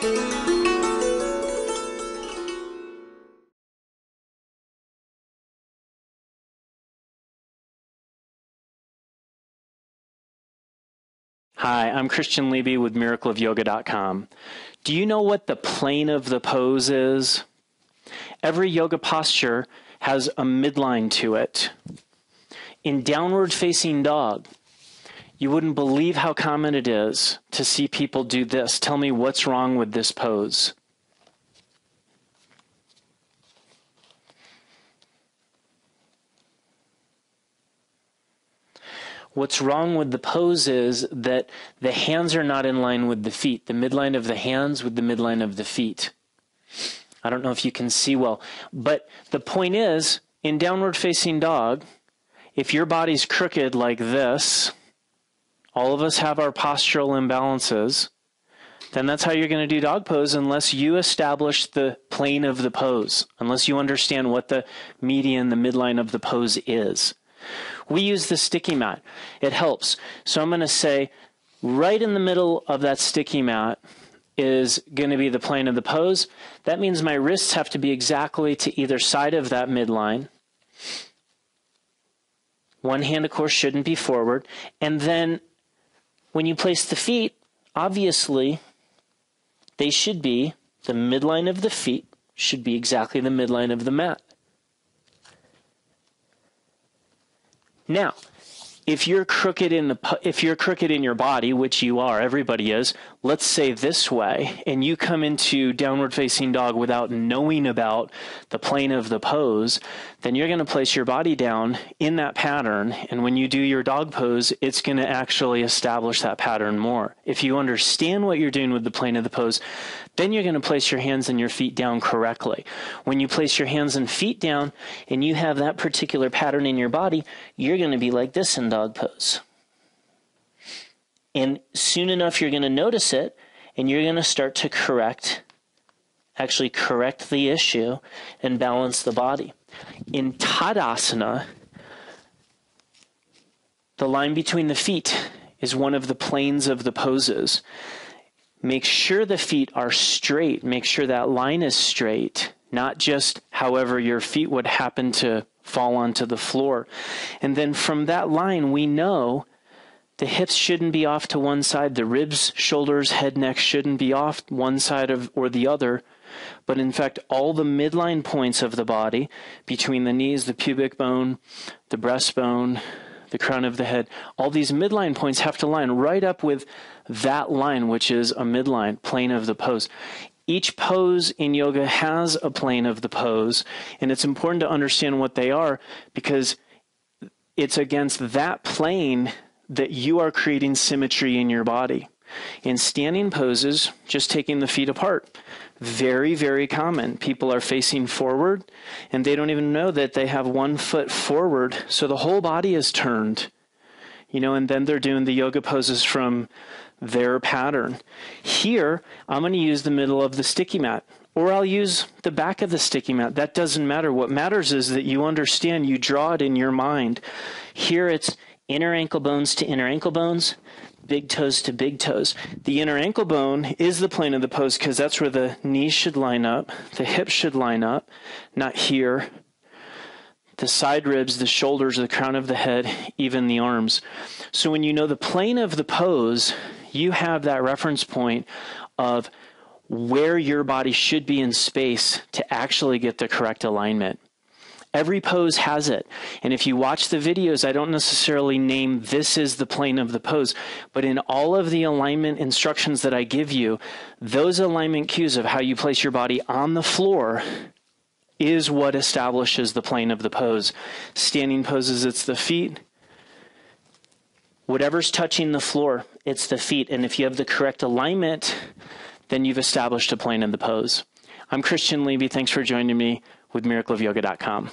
Hi, I'm Christian Levy with miracleofyoga.com. Do you know what the plane of the pose is? Every yoga posture has a midline to it. In downward facing dog, you wouldn't believe how common it is to see people do this. Tell me what's wrong with this pose. What's wrong with the pose is that the hands are not in line with the feet. The midline of the hands with the midline of the feet. I don't know if you can see well, but the point is, in downward facing dog, if your body's crooked like this, all of us have our postural imbalances, then that's how you're going to do dog pose unless you establish the plane of the pose, unless you understand what the median, the midline of the pose is. We use the sticky mat. It helps. So I'm going to say right in the middle of that sticky mat is going to be the plane of the pose. That means my wrists have to be exactly to either side of that midline. One hand, of course, shouldn't be forward. And then when you place the feet, obviously, they should be, the midline of the feet should be exactly the midline of the mat. Now, if you're crooked in your body, which you are, everybody is, let's say this way, and you come into downward facing dog without knowing about the plane of the pose, then you're going to place your body down in that pattern, and when you do your dog pose, it's going to actually establish that pattern more. If you understand what you're doing with the plane of the pose, then you're going to place your hands and your feet down correctly. When you place your hands and feet down, and you have that particular pattern in your body, you're going to be like this in dog pose. And soon enough, you're going to notice it, and you're going to start to correct the issue and balance the body. In Tadasana, the line between the feet is one of the planes of the poses. Make sure the feet are straight. Make sure that line is straight, not just however your feet would happen to fall onto the floor. And then from that line, we know the hips shouldn't be off to one side. The ribs, shoulders, head, neck shouldn't be off one side or the other. But in fact, all the midline points of the body, between the knees, the pubic bone, the breastbone, the crown of the head, all these midline points have to line right up with that line, which is a midline, plane of the pose. Each pose in yoga has a plane of the pose, and it's important to understand what they are because it's against that plane that you are creating symmetry in your body. In standing poses, just taking the feet apart, very, very common. People are facing forward, and they don't even know that they have one foot forward, so the whole body is turned. And then they're doing the yoga poses from their pattern. Here, I'm going to use the middle of the sticky mat, or I'll use the back of the sticky mat. That doesn't matter. What matters is that you understand, you draw it in your mind. Here, it's inner ankle bones to inner ankle bones, big toes to big toes. The inner ankle bone is the plane of the pose because that's where the knees should line up, the hips should line up, not here. The side ribs, the shoulders, the crown of the head, even the arms. So when you know the plane of the pose, you have that reference point of where your body should be in space to actually get the correct alignment. Every pose has it. And if you watch the videos, I don't necessarily name this is the plane of the pose, but in all of the alignment instructions that I give you, those alignment cues of how you place your body on the floor is what establishes the plane of the pose. Standing poses, it's the feet. Whatever's touching the floor, it's the feet. And if you have the correct alignment, then you've established a plane of the pose. I'm Christian Levy. Thanks for joining me with miracleofyoga.com.